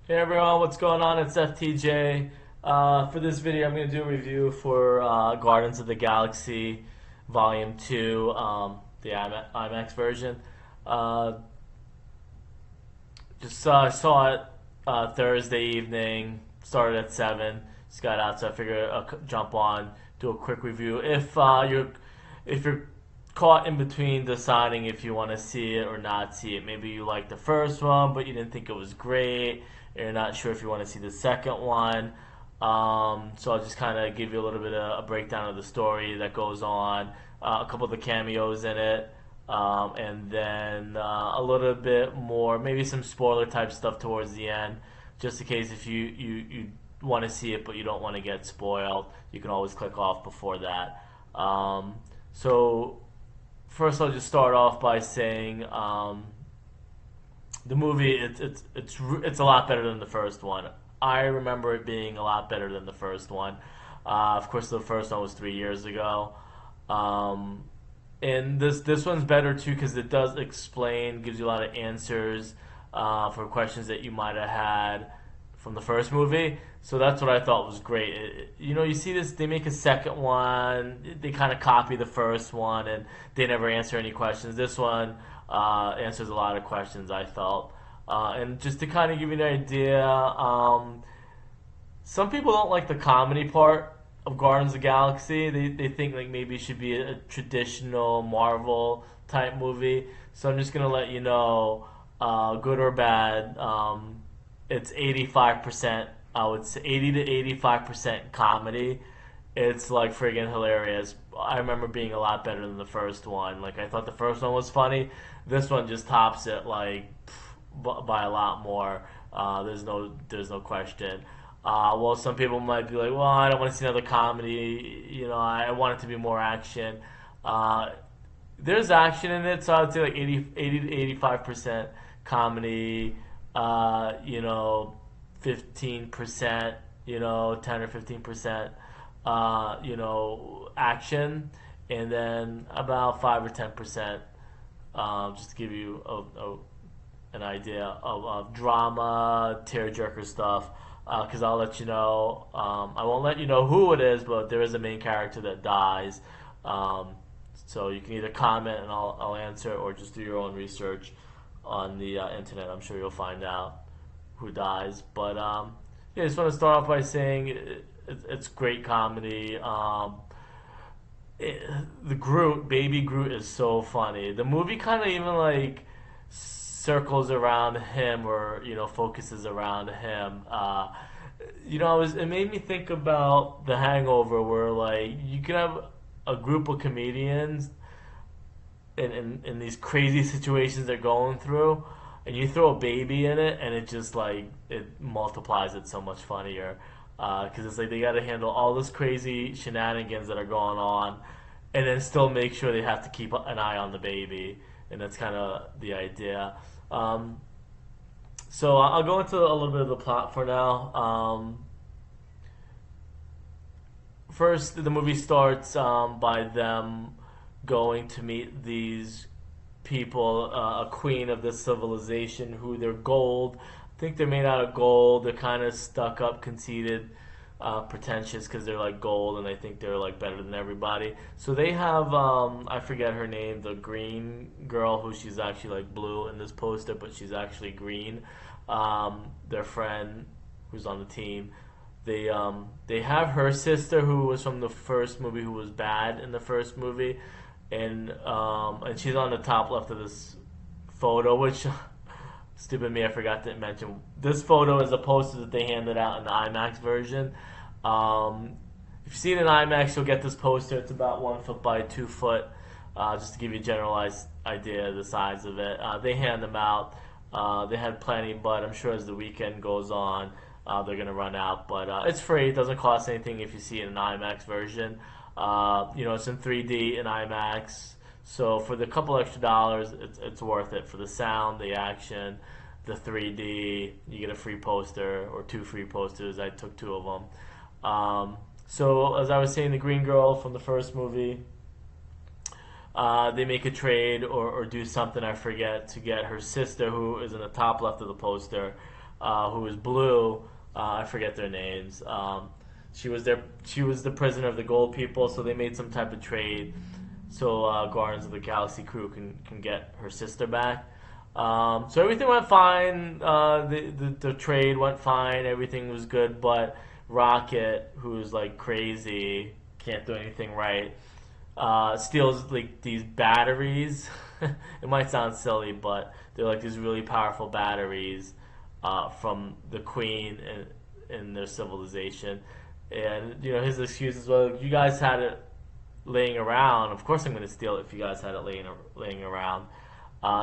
Hey everyone, what's going on? It's FTJ. For this video, I'm going to do a review for Guardians of the Galaxy Volume 2, the IMAX version. Uh, just saw it Thursday evening, started at 7, just got out, so I figured I'll jump on, do a quick review. If you're caught in between deciding if you want to see it or not see it, maybe you liked the first one, but you didn't think it was great, you're not sure if you want to see the second one. So I'll just kind of give you a little bit of a breakdown of the story that goes on, a couple of the cameos in it, and then a little bit more, maybe some spoiler type stuff towards the end, just in case if you want to see it but you don't want to get spoiled, you can always click off before that. So first, I'll just start off by saying the movie it's a lot better than the first one. I remember it being a lot better than the first one. Of course, the first one was 3 years ago, um, and this one's better too because it does explain, gives you a lot of answers for questions that you might have had from the first movie. So that's what I thought was great. You see this, they make a second one, they kind of copy the first one, and they never answer any questions. This one answers a lot of questions, I felt. And just to kind of give you an idea, some people don't like the comedy part of Guardians of the Galaxy. They think like maybe it should be a traditional Marvel type movie. So I'm just gonna let you know, good or bad, it's 85%. I would say 80 to 85% comedy. It's like friggin' hilarious. I remember being a lot better than the first one. Like I thought the first one was funny. This one just tops it like by a lot more. There's no question. Well, some people might be like, well, I don't want to see another comedy. I want it to be more action. Uh, there's action in it, so I'd say like 80 to 85% comedy. 15%, 10 or 15%, action, and then about 5 or 10%, just to give you an idea of drama, tearjerker stuff. Because I'll let you know, I won't let you know who it is, but there is a main character that dies. Um, so you can either comment and I'll answer, or just do your own research on the internet. I'm sure you'll find out who dies. But yeah, I just want to start off by saying it's great comedy. The Groot, baby Groot, is so funny. The movie kind of even like circles around him, or focuses around him. It made me think about The Hangover, where like you can have a group of comedians in these crazy situations they're going through, and you throw a baby in it, and it just like it multiplies it so much funnier. Because it's like they got to handle all this crazy shenanigans that are going on, and then still make sure they have to keep an eye on the baby, and that's kind of the idea. Um, so I'll go into a little bit of the plot for now. First, the movie starts by them going to meet these people, a queen of this civilization, who they're gold. I think they're made out of gold. They're kind of stuck up, conceited, pretentious because they're like gold, and they think they're like better than everybody. So they have, I forget her name, the green girl, who she's actually like blue in this poster, but she's actually green. Their friend who's on the team. They have her sister, who was from the first movie, who was bad in the first movie, and she's on the top left of this photo, which stupid me, I forgot to mention. This photo is a poster that they handed out in the IMAX version. If you see it in IMAX, you'll get this poster. It's about 1 foot by 2 foot, just to give you a generalized idea of the size of it. They hand them out. They had plenty, but I'm sure as the weekend goes on, they're gonna run out. But it's free. It doesn't cost anything if you see it in an IMAX version. It's in 3D in IMAX. So for the couple extra dollars, it's worth it. For the sound, the action, the 3D, you get a free poster or two free posters. I took two of them. So as I was saying, the green girl from the first movie, they make a trade or do something, I forget, to get her sister, who is in the top left of the poster. who was blue. I forget their names. She was there. She was the prisoner of the gold people, so they made some type of trade so Guardians of the Galaxy crew can get her sister back. So everything went fine. The trade went fine. Everything was good, but Rocket, who's like crazy, can't do anything right, steals like these batteries. It might sound silly, but they're like these really powerful batteries from the Queen in their civilization. And you know his excuse is, well, you guys had it laying around. Of course, I'm going to steal it if you guys had it laying around.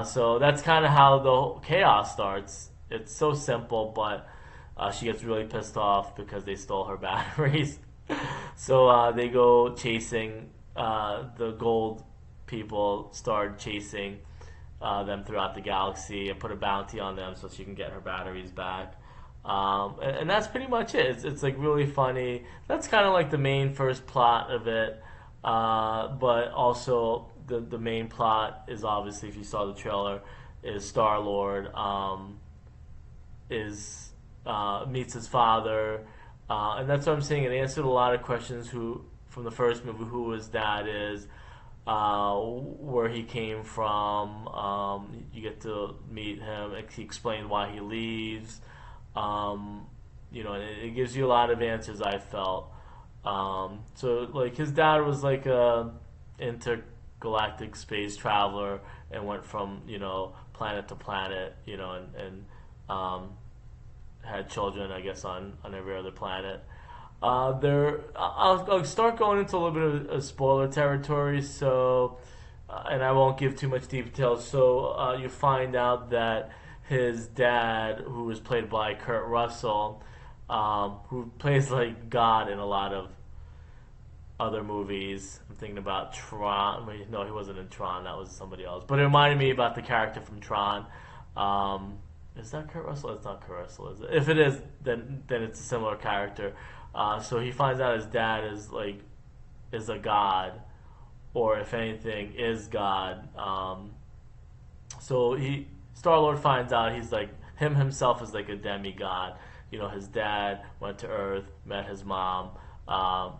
So that's kind of how the chaos starts. It's so simple, but she gets really pissed off because they stole her batteries. So they go chasing the gold people. Start chasing them throughout the galaxy and put a bounty on them so she can get her batteries back. And that's pretty much it. It's like really funny. That's kind of like the main first plot of it. But also the main plot is obviously, if you saw the trailer, is Star-Lord is meets his father, and that's what I'm saying. It answered a lot of questions from the first movie, who his dad is, where he came from. You get to meet him. He explained why he leaves. You know, and it gives you a lot of answers, I felt. So like his dad was like a intergalactic space traveler and went from, you know, planet to planet, you know, and had children, I guess, on every other planet. I'll start going into a little bit of spoiler territory, so and I won't give too much details. So you find out that his dad, who was played by Kurt Russell, who plays like God in a lot of other movies. I'm thinking about Tron. Wait, no, he wasn't in Tron. That was somebody else. But it reminded me about the character from Tron. Is that Kurt Russell? It's not Kurt Russell, is it? If it is, then it's a similar character. So he finds out his dad is a god, or if anything, is God. So Star-Lord finds out he's like himself is like a demigod. You know, his dad went to Earth, met his mom,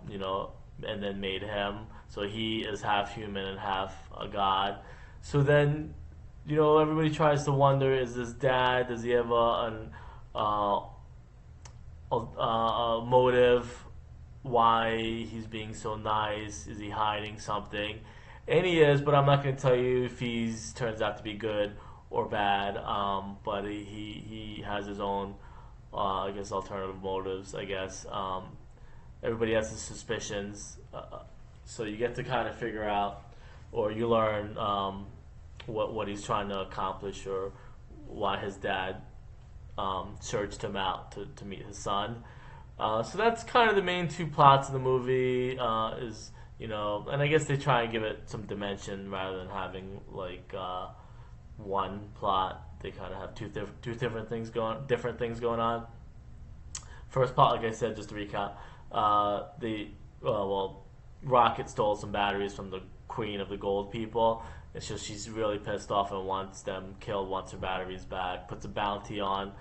you know, and then made him. So he is half human and half a god. So then, you know, everybody tries to wonder: is this dad? Does he have a motive? Why he's being so nice? Is he hiding something? And he is, but I'm not going to tell you if he's turns out to be good or bad. But he has his own, I guess, alternative motives. I guess everybody has his suspicions, so you get to kind of figure out, or you learn what he's trying to accomplish, or why his dad searched him out to meet his son. So that's kind of the main two plots of the movie. Is, you know, and I guess they try and give it some dimension rather than having like one plot. They kind of have two different things going on. First plot, like I said, just to recap, Rocket stole some batteries from the Queen of the Gold people. It's just she's really pissed off and wants them killed, wants her batteries back, puts a bounty on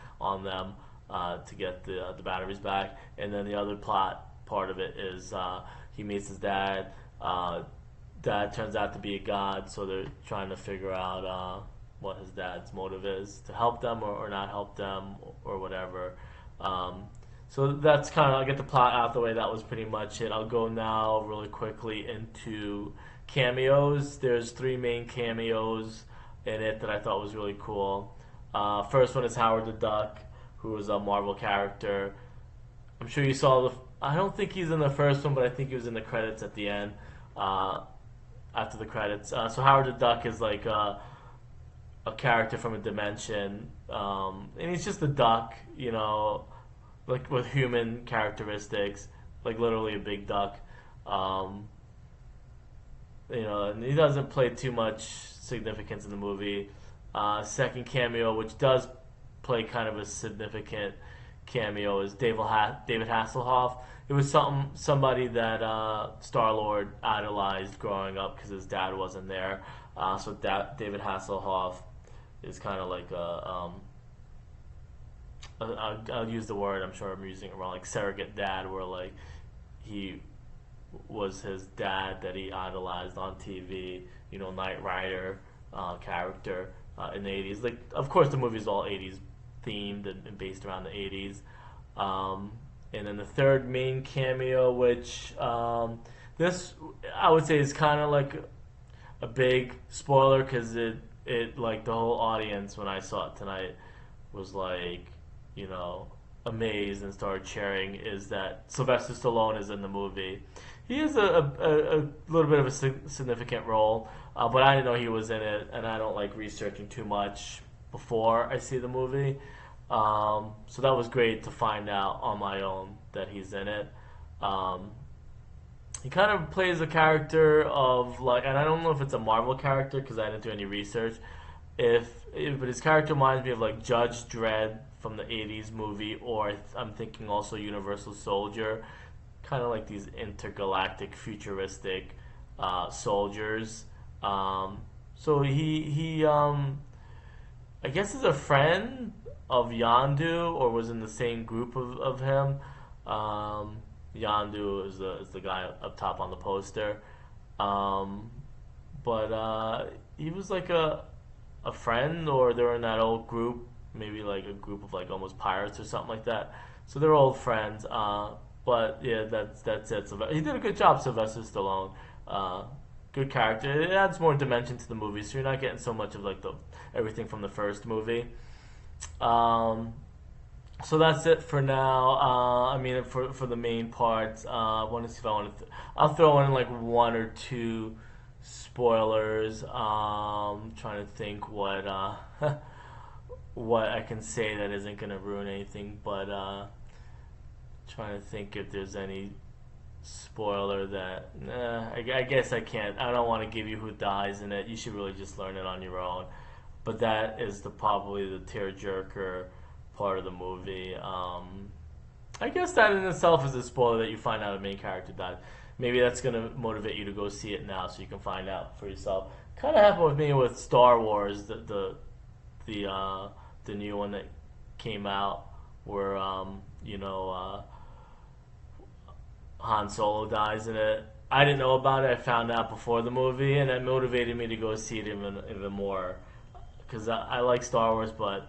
them to get the batteries back. And then the other plot part of it is he meets his dad. Dad turns out to be a god, so they're trying to figure out what his dad's motive is, to help them or not help them or whatever. So that's kind of, I'll get the plot out the way. That was pretty much it. I'll go now really quickly into cameos. There's 3 main cameos in it that I thought was really cool. First one is Howard the Duck, who is a Marvel character. I'm sure you saw I don't think he's in the first one, but I think he was in the credits at the end, after the credits. So Howard the Duck is like a character from a dimension, and he's just a duck, you know, like with human characteristics, like literally a big duck. You know, and he doesn't play too much significance in the movie. Second cameo, which does play kind of a significant cameo, is David Hasselhoff. It was somebody that Star-Lord idolized growing up because his dad wasn't there. So David Hasselhoff is kind of like I'll use the word, I'm sure I'm using it wrong, like surrogate dad, where like he was his dad that he idolized on TV, Knight Rider character in the 80s. Like, of course, the movie's all 80s themed and based around the 80s. Um, and then the third main cameo, which this I would say is kind of like a big spoiler because it like the whole audience when I saw it tonight was like, you know, amazed and started cheering. Is that Sylvester Stallone is in the movie? He has a little bit of a significant role, but I didn't know he was in it, and I don't like researching too much before I see the movie. So that was great to find out on my own that he's in it. Um, he kind of plays a character of like, and I don't know if it's a Marvel character because I didn't do any research. But his character reminds me of like Judge Dredd from the '80s movie, or I'm thinking also Universal Soldier, kind of like these intergalactic, futuristic soldiers. So he I guess is a friend of Yandu, or was in the same group of him. Um, Yandu is the guy up top on the poster. Um, but he was like a friend, or they were in that old group, maybe like a group of like almost pirates or something like that. So they're old friends. But yeah, that's it. He did a good job, Sylvester Stallone. Uh, Good character. It adds more dimension to the movie, so you're not getting so much of like the everything from the first movie. Um, so that's it for now. I mean, for the main parts, I want to see if I want to. I'll throw in like one or two spoilers. Trying to think what what I can say that isn't gonna ruin anything, but trying to think if there's any spoiler that I guess I can't. I don't want to give you who dies in it. You should really just learn it on your own. But that is probably the tearjerker part of the movie. I guess that in itself is a spoiler that you find out a main character died. Maybe that's gonna motivate you to go see it now, so you can find out for yourself. Kind of happened with me with Star Wars, the new one that came out, where Han Solo dies in it. I didn't know about it. I found out before the movie, and it motivated me to go see it even more. Because I like Star Wars, but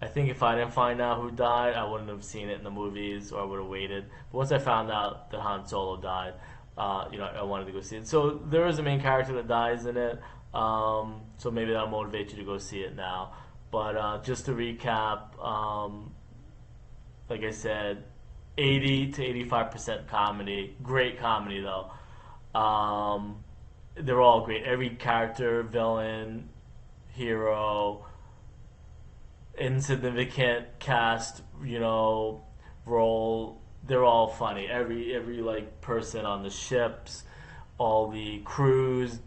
I think if I didn't find out who died, I wouldn't have seen it in the movies, or I would have waited. But once I found out that Han Solo died, I wanted to go see it. So there is a main character that dies in it. So maybe that'll motivate you to go see it now. But just to recap, like I said, 80 to 85% comedy. Great comedy though. They're all great. Every character, villain, hero, insignificant cast, role. They're all funny. Every like person on the ships, all the crews,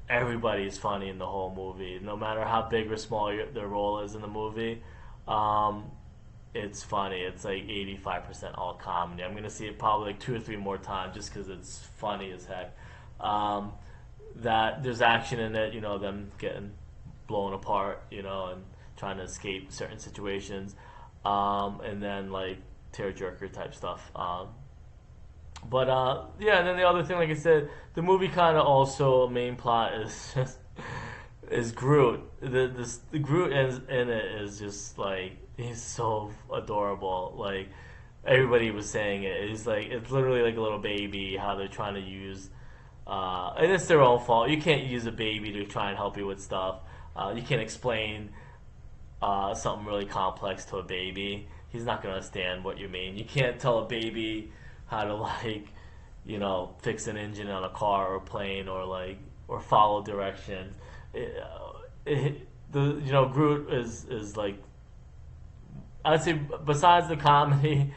everybody is funny in the whole movie. No matter how big or small their role is in the movie. It's funny. It's like 85% all comedy. I'm gonna see it probably like two or three more times just because it's funny as heck. That there's action in it, them getting blown apart, and trying to escape certain situations, and then like tearjerker type stuff. Yeah, and then the other thing, like I said, the movie kind of also main plot is just is Groot. The Groot in it is just like he's so adorable. Like everybody was saying it. It's literally like a little baby. How they're trying to use, and it's their own fault. You can't use a baby to try and help you with stuff. You can't explain something really complex to a baby. He's not gonna understand what you mean. You can't tell a baby how to fix an engine on a car or a plane or follow directions. Groot is like, I'd say besides the comedy,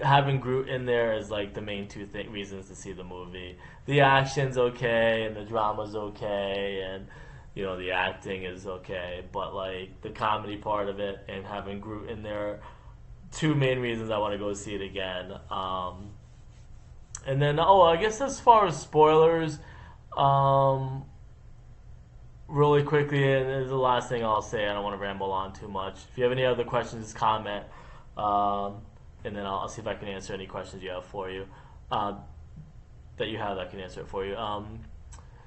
having Groot in there is like the main two reasons to see the movie. The action's okay and the drama's okay and the acting is okay, but like the comedy part of it and having Groot in there, two main reasons I want to go see it again. And then I guess as far as spoilers, really quickly, and this is the last thing I'll say. I don't want to ramble on too much. If you have any other questions, just comment, and then I'll see if I can answer any questions you have for you. Uh, that you have, I can answer it for you.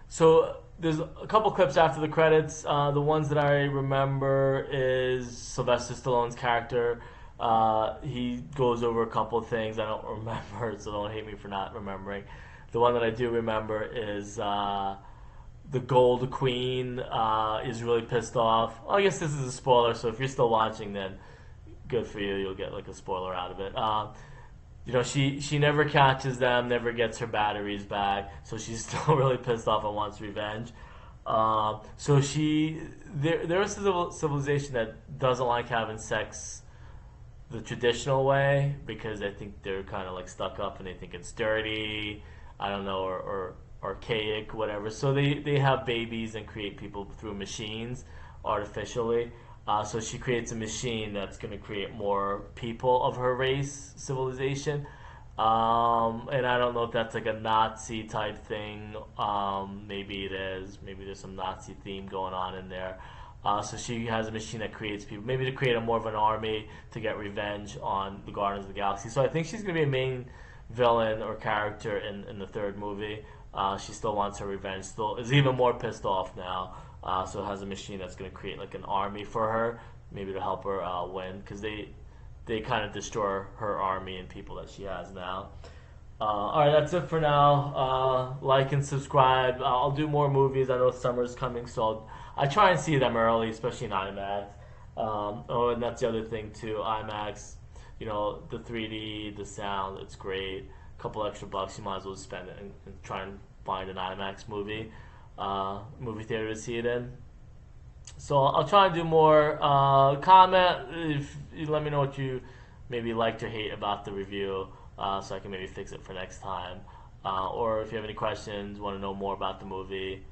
So there's a couple clips after the credits. The ones that I remember is Sylvester Stallone's character. He goes over a couple things I don't remember, so don't hate me for not remembering. The one that I do remember is the Gold Queen is really pissed off. I guess this is a spoiler, so if you're still watching, then good for you. You'll get like a spoiler out of it. She never catches them, never gets her batteries back, so she's still really pissed off and wants revenge. There is a civilization that doesn't like having sex the traditional way because I think they're kind of like stuck up and they think it's dirty, I don't know, or archaic, whatever. So they have babies and create people through machines artificially. So she creates a machine that's going to create more people of her race civilization. And I don't know if that's like a Nazi type thing. Maybe it is. Maybe there's some Nazi theme going on in there. So she has a machine that creates people, maybe to create more of an army to get revenge on the Guardians of the Galaxy. So I think she's going to be a main villain or character in the third movie. She still wants her revenge. Still is even more pissed off now. So it has a machine that's going to create like an army for her, maybe to help her win, because they kind of destroy her army and people that she has now. All right, that's it for now. Like and subscribe. I'll do more movies. I know summer's coming, so I try and see them early, especially in IMAX. And that's the other thing too. IMAX, the 3D, the sound, it's great. A couple extra bucks, you might as well spend it and try and find an IMAX movie theater to see it in. So I'll try and do more. Comment if you let me know what you maybe liked or hate about the review, so I can maybe fix it for next time. Or if you have any questions, want to know more about the movie,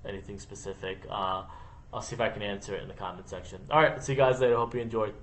anything specific, I'll see if I can answer it in the comment section. All right, see you guys later. Hope you enjoyed.